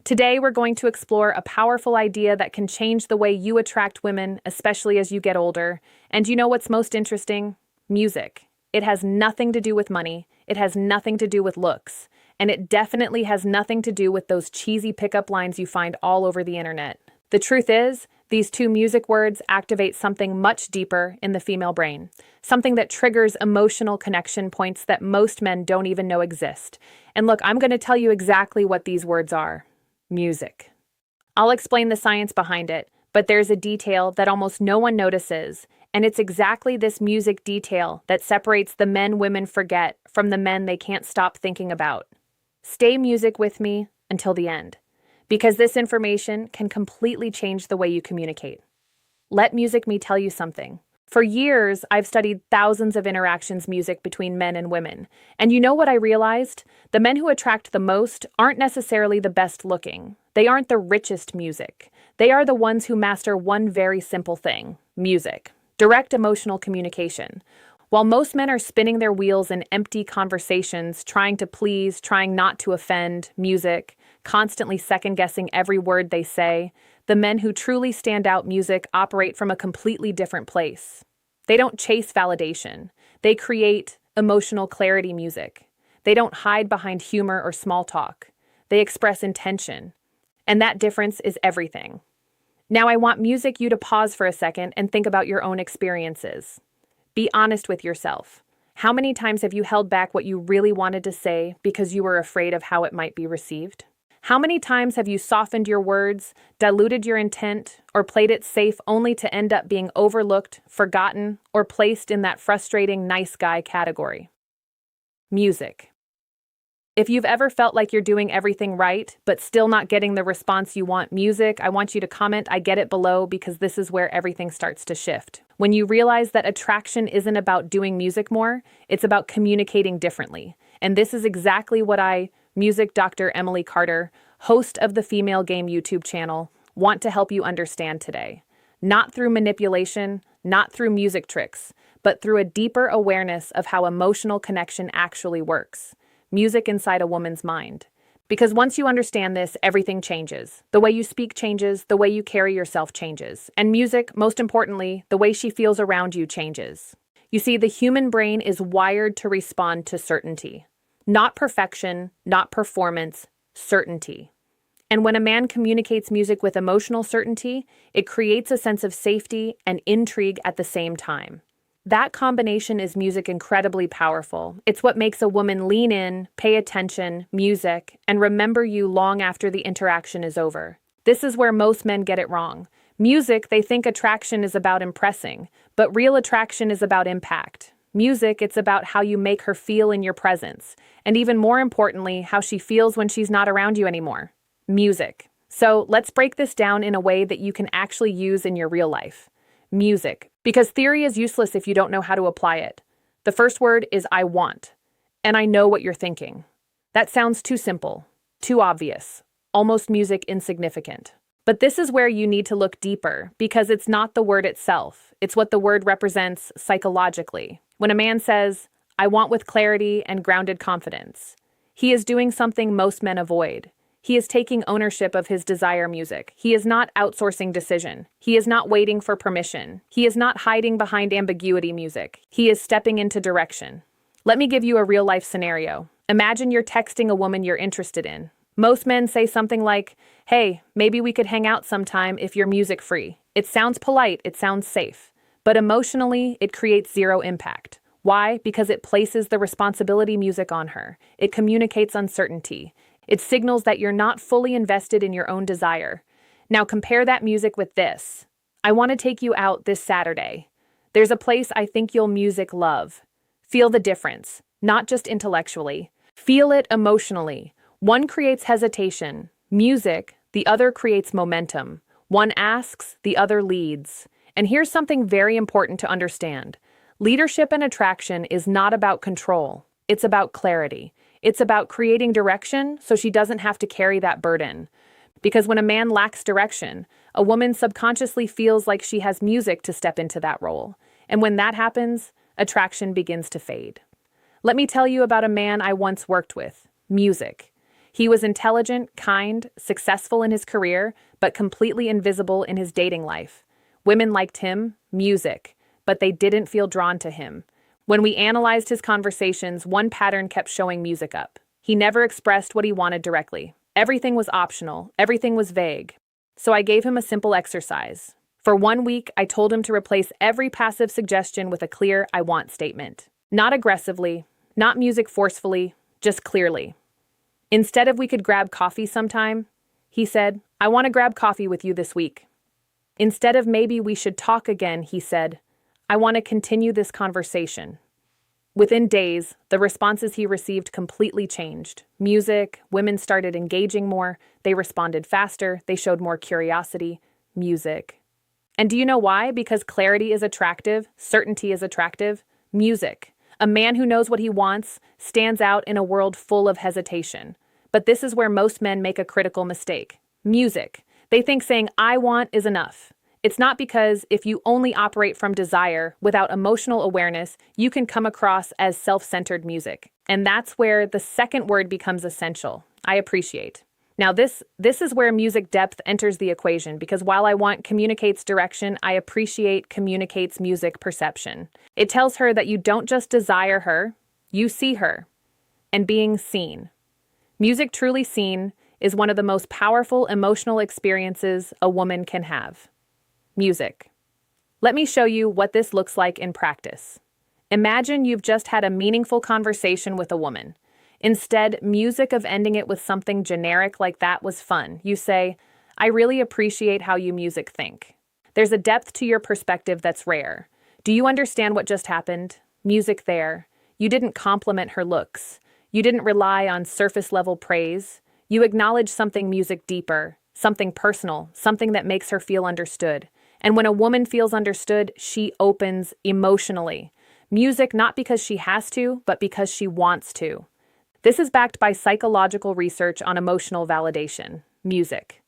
Today, we're going to explore a powerful idea that can change the way you attract women, especially as you get older. And you know what's most interesting? Music. It has nothing to do with money, it has nothing to do with looks, and it definitely has nothing to do with those cheesy pickup lines you find all over the internet. The truth is, these two music words activate something much deeper in the female brain, something that triggers emotional connection points that most men don't even know exist. And look, I'm going to tell you exactly what these words are. Music. I'll explain the science behind it, but there's a detail that almost no one notices, and it's exactly this music detail that separates the men women forget from the men they can't stop thinking about. Stay music with me until the end, because this information can completely change the way you communicate. Let music me tell you something. For years, I've studied thousands of interactions music between men and women. And you know what I realized? The men who attract the most aren't necessarily the best looking. They aren't the richest music. They are the ones who master one very simple thing: music. Direct emotional communication. While most men are spinning their wheels in empty conversations, trying to please, trying not to offend, music, constantly second-guessing every word they say, the men who truly stand out music operate from a completely different place. They don't chase validation. They create emotional clarity music. They don't hide behind humor or small talk. They express intention. And that difference is everything. Now I want you to pause for a second and think about your own experiences. Be honest with yourself. How many times have you held back what you really wanted to say because you were afraid of how it might be received? How many times have you softened your words, diluted your intent, or played it safe only to end up being overlooked, forgotten, or placed in that frustrating nice guy category? Music. If you've ever felt like you're doing everything right, but still not getting the response you want, music, I want you to comment "I get it" below, because this is where everything starts to shift. When you realize that attraction isn't about doing music more, it's about communicating differently. And this is exactly what Music Dr. Emily Carter, host of the Female Game YouTube channel, want to help you understand today. Not through manipulation, not through music tricks, but through a deeper awareness of how emotional connection actually works. Music inside a woman's mind. Because once you understand this, everything changes. The way you speak changes, the way you carry yourself changes. And music, most importantly, the way she feels around you changes. You see, the human brain is wired to respond to certainty. Not perfection, not performance, certainty. And when a man communicates music with emotional certainty, it creates a sense of safety and intrigue at the same time. That combination is music incredibly powerful. It's what makes a woman lean in, pay attention, music, and remember you long after the interaction is over. This is where most men get it wrong. Music, they think attraction is about impressing, but real attraction is about impact. Music, it's about how you make her feel in your presence, and even more importantly, how she feels when she's not around you anymore. Music. So let's break this down in a way that you can actually use in your real life. Music. Because theory is useless if you don't know how to apply it. The first word is "I want," and I know what you're thinking. That sounds too simple, too obvious, almost music insignificant. But this is where you need to look deeper, because it's not the word itself, it's what the word represents psychologically. When a man says, "I want," with clarity and grounded confidence, he is doing something most men avoid. He is taking ownership of his desire music. He is not outsourcing decision. He is not waiting for permission. He is not hiding behind ambiguity music. He is stepping into direction. Let me give you a real-life scenario. Imagine you're texting a woman you're interested in. Most men say something like, "Hey, maybe we could hang out sometime if you're music free." It sounds polite, it sounds safe. But emotionally, it creates zero impact. Why? Because it places the responsibility music on her. It communicates uncertainty. It signals that you're not fully invested in your own desire. Now compare that music with this. "I want to take you out this Saturday. There's a place I think you'll music love." Feel the difference, not just intellectually. Feel it emotionally. One creates hesitation, music, the other creates momentum. One asks, the other leads. And here's something very important to understand. Leadership and attraction is not about control. It's about clarity. It's about creating direction so she doesn't have to carry that burden. Because when a man lacks direction, a woman subconsciously feels like she has music to step into that role. And when that happens, attraction begins to fade. Let me tell you about a man I once worked with. Music. He was intelligent, kind, successful in his career, but completely invisible in his dating life. Women liked him, music, but they didn't feel drawn to him. When we analyzed his conversations, one pattern kept showing music up. He never expressed what he wanted directly. Everything was optional, everything was vague. So I gave him a simple exercise. For 1 week, I told him to replace every passive suggestion with a clear "I want" statement. Not aggressively, not music forcefully, just clearly. Instead of "we could grab coffee sometime," he said, "I want to grab coffee with you this week." Instead of "maybe we should talk again," he said, "I want to continue this conversation." Within days, the responses he received completely changed. Music, women started engaging more, they responded faster, they showed more curiosity. Music. And do you know why? Because clarity is attractive, certainty is attractive. Music. A man who knows what he wants stands out in a world full of hesitation. But this is where most men make a critical mistake. Music. They think saying "I want" is enough. It's not, because if you only operate from desire without emotional awareness, you can come across as self-centered music. And that's where the second word becomes essential. I appreciate. Now this is where music depth enters the equation, because while "I want" communicates direction, "I appreciate" communicates music perception. It tells her that you don't just desire her, you see her. And being seen. Music truly seen is one of the most powerful emotional experiences a woman can have. Music. Let me show you what this looks like in practice. Imagine you've just had a meaningful conversation with a woman. Instead, music of ending it with something generic like "that was fun," you say, "I really appreciate how you music think." There's a depth to your perspective that's rare. Do you understand what just happened? Music there. You didn't compliment her looks. You didn't rely on surface-level praise. You acknowledge something music deeper, something personal, something that makes her feel understood. And when a woman feels understood, she opens emotionally. Music not because she has to, but because she wants to. This is backed by psychological research on emotional validation. Music.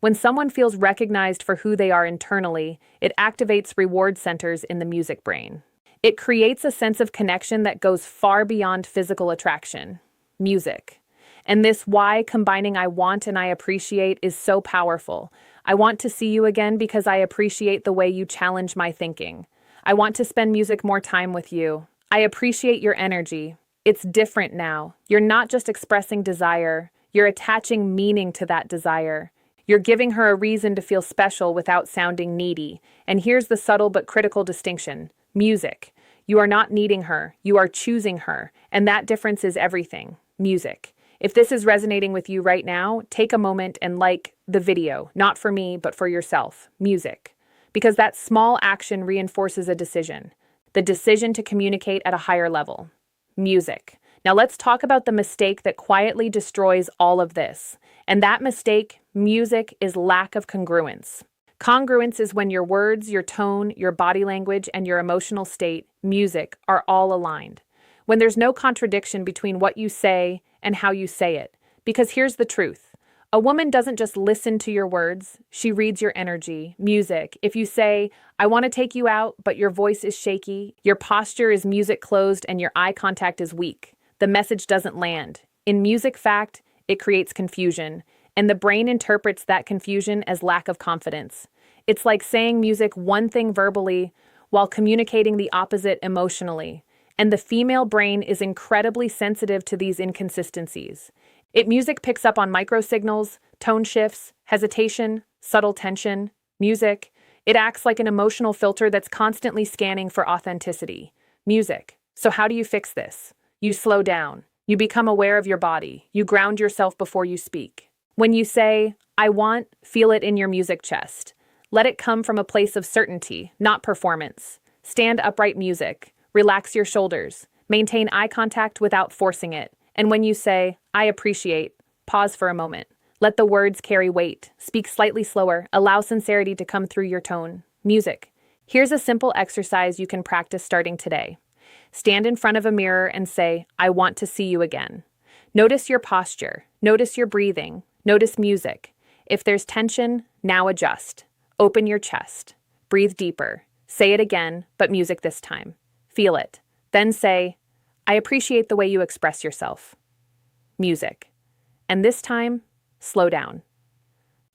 When someone feels recognized for who they are internally, it activates reward centers in the music brain. It creates a sense of connection that goes far beyond physical attraction. Music. And this why combining "I want" and "I appreciate" is so powerful. I want to see you again because I appreciate the way you challenge my thinking. I want to spend music more time with you. I appreciate your energy. It's different now. You're not just expressing desire, you're attaching meaning to that desire. You're giving her a reason to feel special without sounding needy. And here's the subtle but critical distinction. Music. You are not needing her, you are choosing her. And that difference is everything. Music. If this is resonating with you right now, take a moment and like the video, not for me, but for yourself. Music. Because that small action reinforces a decision. The decision to communicate at a higher level. Music. Now let's talk about the mistake that quietly destroys all of this. And that mistake, music, is lack of congruence. Congruence is when your words, your tone, your body language, and your emotional state, music, are all aligned. When there's no contradiction between what you say and how you say it. Because here's the truth. A woman doesn't just listen to your words, she reads your energy. Music. If you say, "I want to take you out," but your voice is shaky, your posture is music closed, and your eye contact is weak, the message doesn't land. In music fact, it creates confusion, and the brain interprets that confusion as lack of confidence. It's like saying music one thing verbally while communicating the opposite emotionally. And the female brain is incredibly sensitive to these inconsistencies. Music picks up on microsignals, tone shifts, hesitation, subtle tension. Music. It acts like an emotional filter that's constantly scanning for authenticity. Music. So how do you fix this? You slow down. You become aware of your body. You ground yourself before you speak. When you say, "I want," feel it in your music chest. Let it come from a place of certainty, not performance. Stand upright music. Relax your shoulders. Maintain eye contact without forcing it. And when you say, "I appreciate," pause for a moment. Let the words carry weight. Speak slightly slower. Allow sincerity to come through your tone. Music. Here's a simple exercise you can practice starting today. Stand in front of a mirror and say, "I want to see you again." Notice your posture. Notice your breathing. Notice music. If there's tension, now adjust. Open your chest. Breathe deeper. Say it again, but music this time. Feel it. Then say, "I appreciate the way you express yourself." Music. And this time, slow down.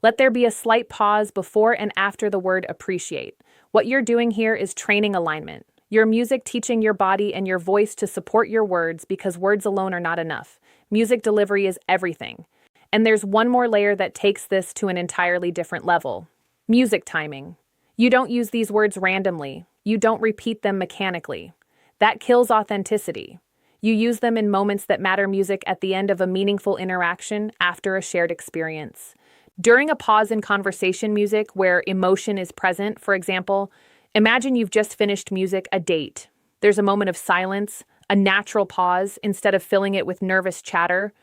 Let there be a slight pause before and after the word appreciate. What you're doing here is training alignment. Your music teaching your body and your voice to support your words because words alone are not enough. Music delivery is everything. And there's one more layer that takes this to an entirely different level. Music timing. You don't use these words randomly. You don't repeat them mechanically. That kills authenticity. You use them in moments that matter. Music at the end of a meaningful interaction after a shared experience. During a pause in conversation music where emotion is present, for example, imagine you've just finished music, a date. There's a moment of silence, a natural pause instead of filling it with nervous chatter.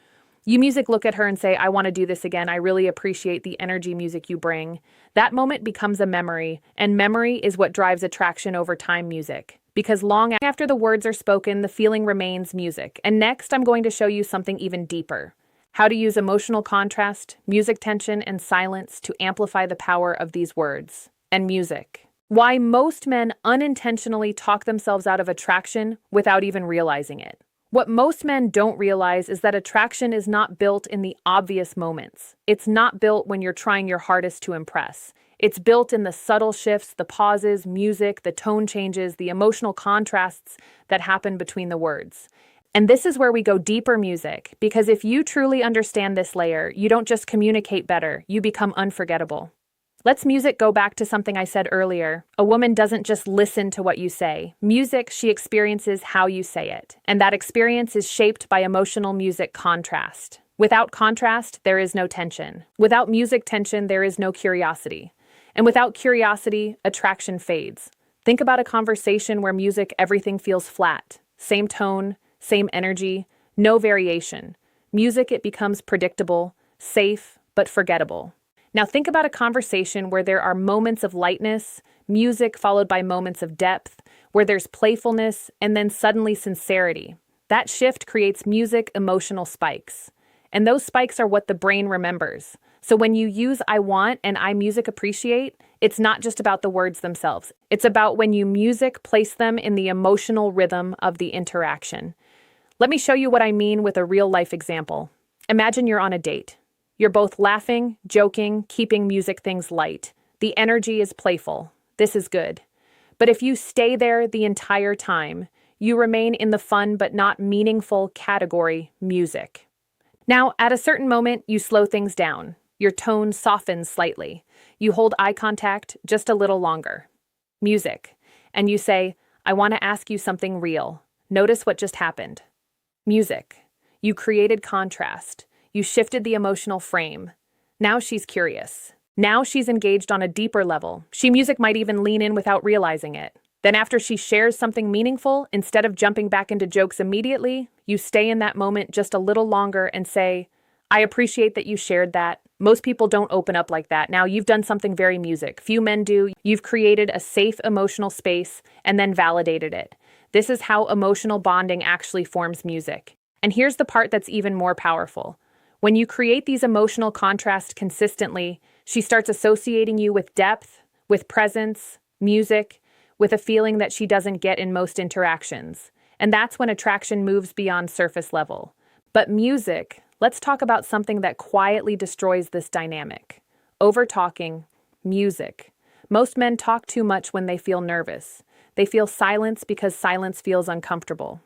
You music look at her and say, I want to do this again. I really appreciate the energy music you bring. That moment becomes a memory, and memory is what drives attraction over time. Music. Because long after the words are spoken, the feeling remains. Music. And next, I'm going to show you something even deeper. How to use emotional contrast, music tension, and silence to amplify the power of these words and music. Why most men unintentionally talk themselves out of attraction without even realizing it. What most men don't realize is that attraction is not built in the obvious moments. It's not built when you're trying your hardest to impress. It's built in the subtle shifts, the pauses, music, the tone changes, the emotional contrasts that happen between the words. And this is where we go deeper. Music, because if you truly understand this layer, you don't just communicate better, you become unforgettable. Let's music go back to something I said earlier. A woman doesn't just listen to what you say. Music, she experiences how you say it. And that experience is shaped by emotional music contrast. Without contrast, there is no tension. Without music tension, there is no curiosity. And without curiosity, attraction fades. Think about a conversation where music, everything feels flat. Same tone, same energy, no variation. Music, it becomes predictable, safe, but forgettable. Now think about a conversation where there are moments of lightness, music followed by moments of depth, where there's playfulness and then suddenly sincerity. That shift creates music emotional spikes. And those spikes are what the brain remembers. So when you use I want and I music appreciate, it's not just about the words themselves. It's about when you music place them in the emotional rhythm of the interaction. Let me show you what I mean with a real-life example. Imagine you're on a date. You're both laughing, joking, keeping music things light. The energy is playful. This is good. But if you stay there the entire time, you remain in the fun but not meaningful category, music. Now, at a certain moment, you slow things down. Your tone softens slightly. You hold eye contact just a little longer. Music. And you say, I want to ask you something real. Notice what just happened. Music. You created contrast. You shifted the emotional frame. Now she's curious. Now she's engaged on a deeper level. Music might even lean in without realizing it. Then after she shares something meaningful, instead of jumping back into jokes immediately, you stay in that moment just a little longer and say, I appreciate that you shared that. Most people don't open up like that. Now you've done something very music. Few men do. You've created a safe emotional space and then validated it. This is how emotional bonding actually forms. Music. And here's the part that's even more powerful. When you create these emotional contrasts consistently, she starts associating you with depth, with presence, music, with a feeling that she doesn't get in most interactions. And that's when attraction moves beyond surface level. But music, let's talk about something that quietly destroys this dynamic. Over-talking, music. Most men talk too much when they feel nervous. They feel silence because silence feels uncomfortable.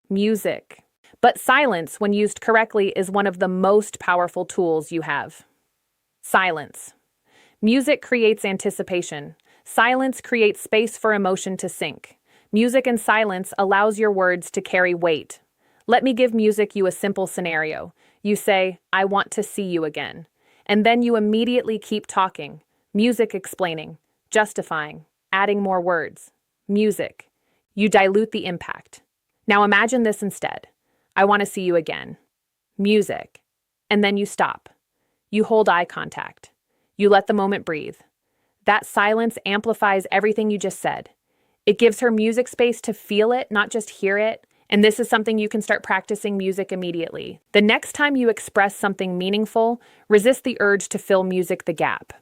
Music. But silence, when used correctly, is one of the most powerful tools you have. Silence. Music creates anticipation. Silence creates space for emotion to sink. Music and silence allows your words to carry weight. Let me give music you a simple scenario. You say, I want to see you again. And then you immediately keep talking. Music explaining, justifying, adding more words. Music. You dilute the impact. Now imagine this instead. I want to see you again. Music. And then you stop. You hold eye contact. You let the moment breathe. That silence amplifies everything you just said. It gives her music space to feel it, not just hear it. And this is something you can start practicing music immediately. The next time you express something meaningful, resist the urge to fill music the gap.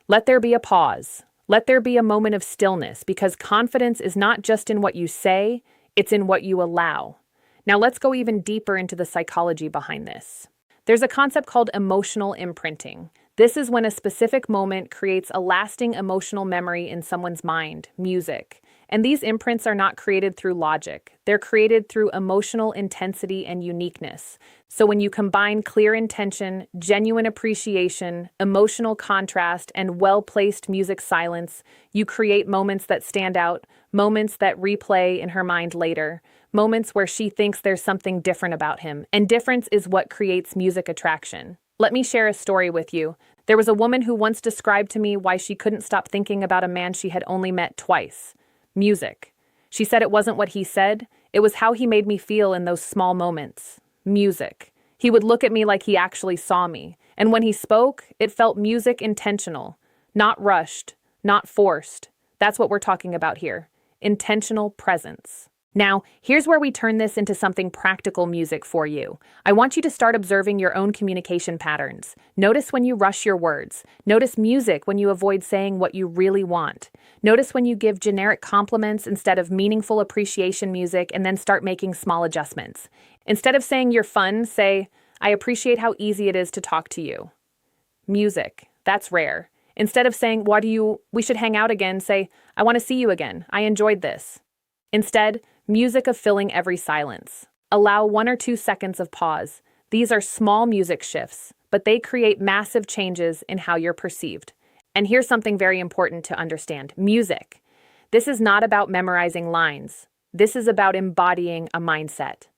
Let there be a pause. Let there be a moment of stillness, because confidence is not just in what you say, it's in what you allow. Now let's go even deeper into the psychology behind this. There's a concept called emotional imprinting. This is when a specific moment creates a lasting emotional memory in someone's mind, music. And these imprints are not created through logic. They're created through emotional intensity and uniqueness. So when you combine clear intention, genuine appreciation, emotional contrast, and well-placed music silence, you create moments that stand out, moments that replay in her mind later, moments where she thinks there's something different about him. And difference is what creates music attraction. Let me share a story with you. There was a woman who once described to me why she couldn't stop thinking about a man she had only met twice. Music. She said it wasn't what he said, it was how he made me feel in those small moments. Music. He would look at me like he actually saw me, and when he spoke, it felt music intentional, not rushed, not forced. That's what we're talking about here. Intentional presence. Now, here's where we turn this into something practical music for you. I want you to start observing your own communication patterns. Notice when you rush your words. Notice music when you avoid saying what you really want. Notice when you give generic compliments instead of meaningful appreciation music, and then start making small adjustments. Instead of saying you're fun, say, I appreciate how easy it is to talk to you. Music. That's rare. Instead of saying, we should hang out again, say, I want to see you again. I enjoyed this. Instead, music of filling every silence. Allow 1 or 2 seconds of pause. These are small music shifts, but they create massive changes in how you're perceived. And here's something very important to understand. Music. This is not about memorizing lines. This is about embodying a mindset.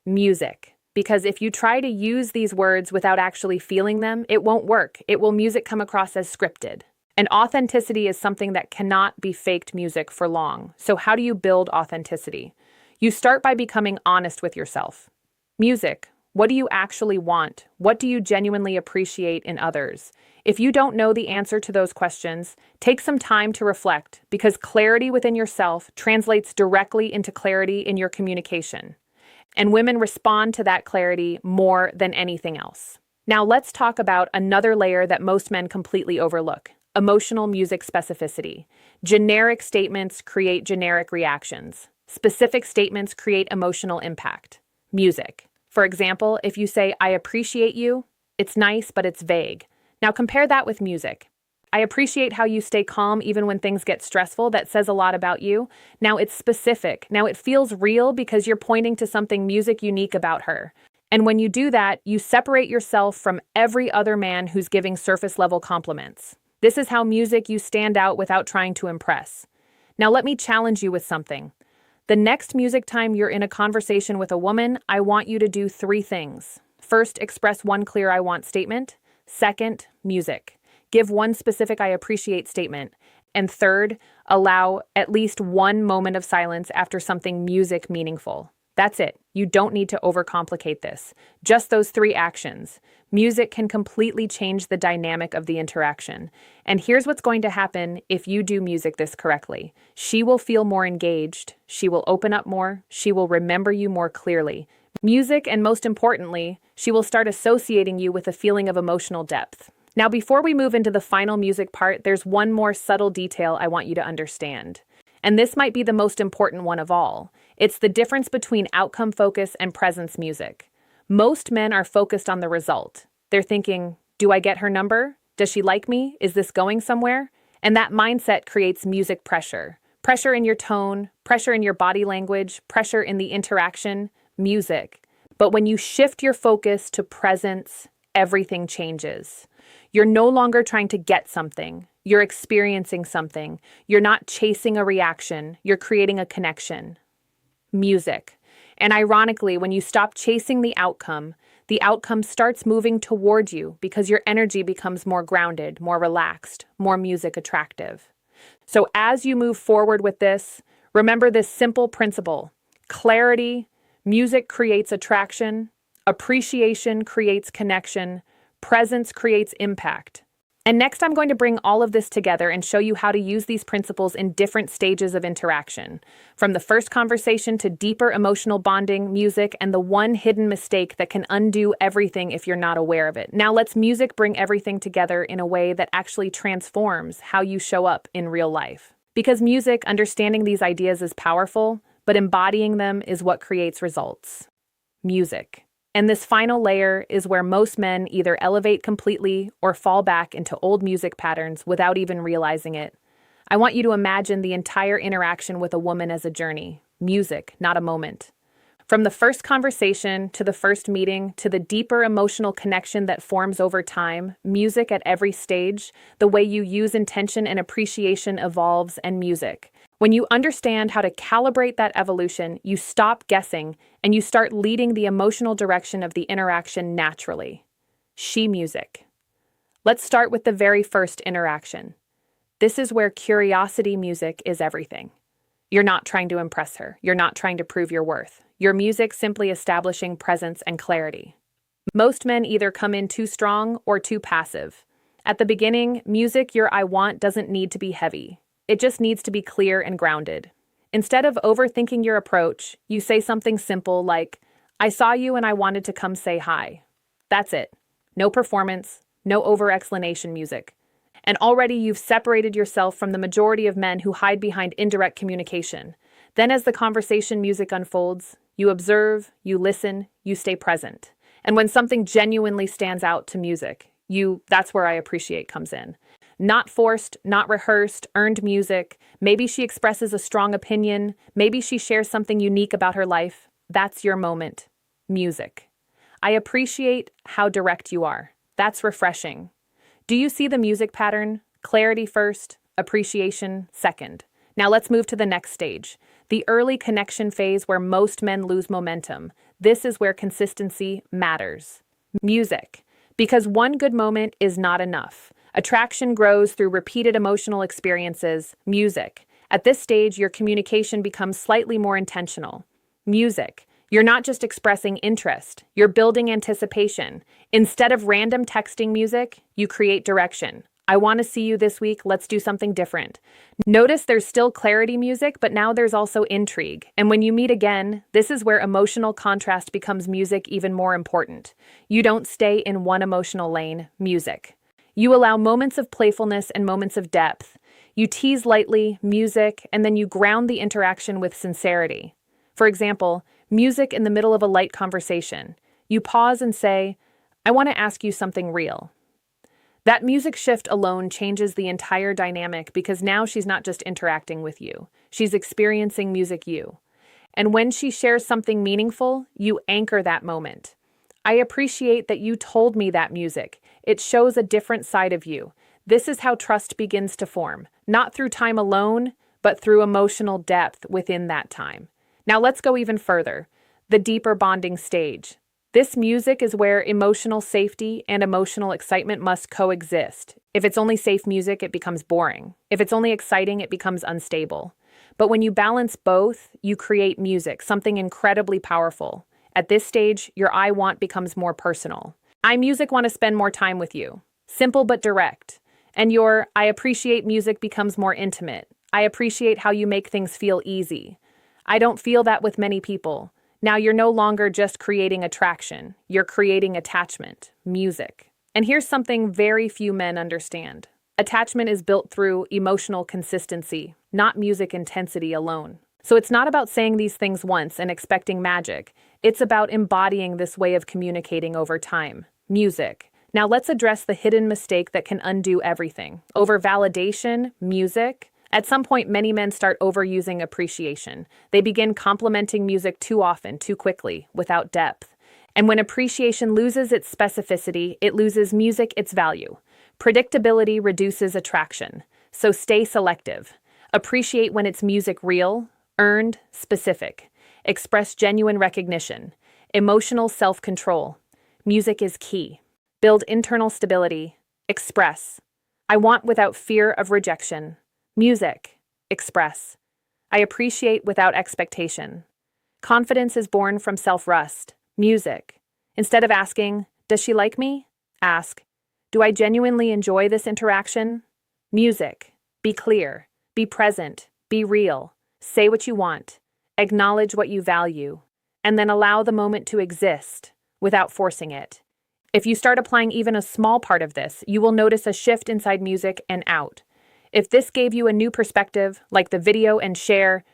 Music. Because if you try to use these words without actually feeling them, it won't work. Music come across as scripted. And authenticity is something that cannot be faked music for long. So how do you build authenticity? You start by becoming honest with yourself. Music. What do you actually want? What do you genuinely appreciate in others? If you don't know the answer to those questions, take some time to reflect, because clarity within yourself translates directly into clarity in your communication. And women respond to that clarity more than anything else. Now let's talk about another layer that most men completely overlook. Emotional music specificity. Generic statements create generic reactions. Specific statements create emotional impact. Music. For example, if you say, I appreciate you, it's nice, but it's vague. Now compare that with music. I appreciate how you stay calm even when things get stressful. That says a lot about you. Now it's specific. Now it feels real because you're pointing to something music unique about her. And when you do that, you separate yourself from every other man who's giving surface level compliments. This is how music you stand out without trying to impress. Now let me challenge you with something. The next music time you're in a conversation with a woman, I want you to do 3 things. First, express one clear I want statement. Second, music. Give one specific I appreciate statement. And third, allow at least 1 moment of silence after something music meaningful. That's it. You don't need to overcomplicate this. Just those 3 actions. Music can completely change the dynamic of the interaction. And here's what's going to happen if you do music this correctly. She will feel more engaged. She will open up more. She will remember you more clearly. Music, and most importantly, she will start associating you with a feeling of emotional depth. Now, before we move into the final music part, there's one more subtle detail I want you to understand. And this might be the most important one of all. It's the difference between outcome focus and presence music. Most men are focused on the result. They're thinking, do I get her number? Does she like me? Is this going somewhere? And that mindset creates music pressure. Pressure in your tone, pressure in your body language, pressure in the interaction, music. But when you shift your focus to presence, everything changes. You're no longer trying to get something. You're experiencing something. You're not chasing a reaction. You're creating a connection. Music. And ironically, when you stop chasing the outcome starts moving toward you because your energy becomes more grounded, more relaxed, more music attractive. So as you move forward with this, remember this simple principle. Clarity, music creates attraction, appreciation creates connection, presence creates impact. And next, I'm going to bring all of this together and show you how to use these principles in different stages of interaction. From the first conversation to deeper emotional bonding, music, and the one hidden mistake that can undo everything if you're not aware of it. Now let's music bring everything together in a way that actually transforms how you show up in real life. Because music, understanding these ideas is powerful, but embodying them is what creates results. Music. And this final layer is where most men either elevate completely or fall back into old music patterns without even realizing it. I want you to imagine the entire interaction with a woman as a journey, music, not a moment. From the first conversation to the first meeting to the deeper emotional connection that forms over time, music at every stage, the way you use intention and appreciation evolves, and music. When you understand how to calibrate that evolution, you stop guessing and you start leading the emotional direction of the interaction naturally. She music. Let's start with the very first interaction. This is where curiosity music is everything. You're not trying to impress her. You're not trying to prove your worth. Your music simply establishing presence and clarity. Most men either come in too strong or too passive. At the beginning, music your I want doesn't need to be heavy. It just needs to be clear and grounded. Instead of overthinking your approach, you say something simple like, I saw you and I wanted to come say hi. That's it. No performance, no over-explanation music. And already you've separated yourself from the majority of men who hide behind indirect communication. Then as the conversation music unfolds, you observe, you listen, you stay present. And when something genuinely stands out to music, that's where I appreciate comes in. Not forced, not rehearsed, earned music. Maybe she expresses a strong opinion. Maybe she shares something unique about her life. That's your moment. Music. I appreciate how direct you are. That's refreshing. Do you see the music pattern? Clarity first, appreciation second. Now let's move to the next stage. The early connection phase where most men lose momentum. This is where consistency matters. Music. Because one good moment is not enough. Attraction grows through repeated emotional experiences. Music. At this stage, your communication becomes slightly more intentional. Music. You're not just expressing interest, you're building anticipation. Instead of random texting music, you create direction. I want to see you this week, let's do something different. Notice there's still clarity music, but now there's also intrigue. And when you meet again, this is where emotional contrast becomes music even more important. You don't stay in one emotional lane, music. You allow moments of playfulness and moments of depth. You tease lightly, music, and then you ground the interaction with sincerity. For example, music in the middle of a light conversation. You pause and say, I want to ask you something real. That music shift alone changes the entire dynamic because now she's not just interacting with you. She's experiencing music you. And when she shares something meaningful, you anchor that moment. I appreciate that you told me that music. It shows a different side of you. This is how trust begins to form, not through time alone, but through emotional depth within that time. Now let's go even further. The deeper bonding stage. This music is where emotional safety and emotional excitement must coexist. If it's only safe music, it becomes boring. If it's only exciting, it becomes unstable. But when you balance both, you create music, something incredibly powerful. At this stage, your I want becomes more personal. I music want to spend more time with you. Simple but direct. And your I appreciate music becomes more intimate. I appreciate how you make things feel easy. I don't feel that with many people. Now you're no longer just creating attraction, you're creating attachment, music. And here's something very few men understand. Attachment is built through emotional consistency, not music intensity alone. So it's not about saying these things once and expecting magic. It's about embodying this way of communicating over time, music. Now let's address the hidden mistake that can undo everything. Over validation, music. At some point, many men start overusing appreciation. They begin complimenting music too often, too quickly, without depth. And when appreciation loses its specificity, it loses music its value. Predictability reduces attraction. So stay selective. Appreciate when it's music real, earned, specific. Express genuine recognition. Emotional self-control. Music is key. Build internal stability. Express. I want without fear of rejection. Music. Express. I appreciate without expectation. Confidence is born from self-trust. Music. Instead of asking, does she like me? Ask, do I genuinely enjoy this interaction? Music. Be clear. Be present. Be real. Say what you want. Acknowledge what you value. And then allow the moment to exist without forcing it. If you start applying even a small part of this, you will notice a shift inside music and out. If this gave you a new perspective, like the video and share,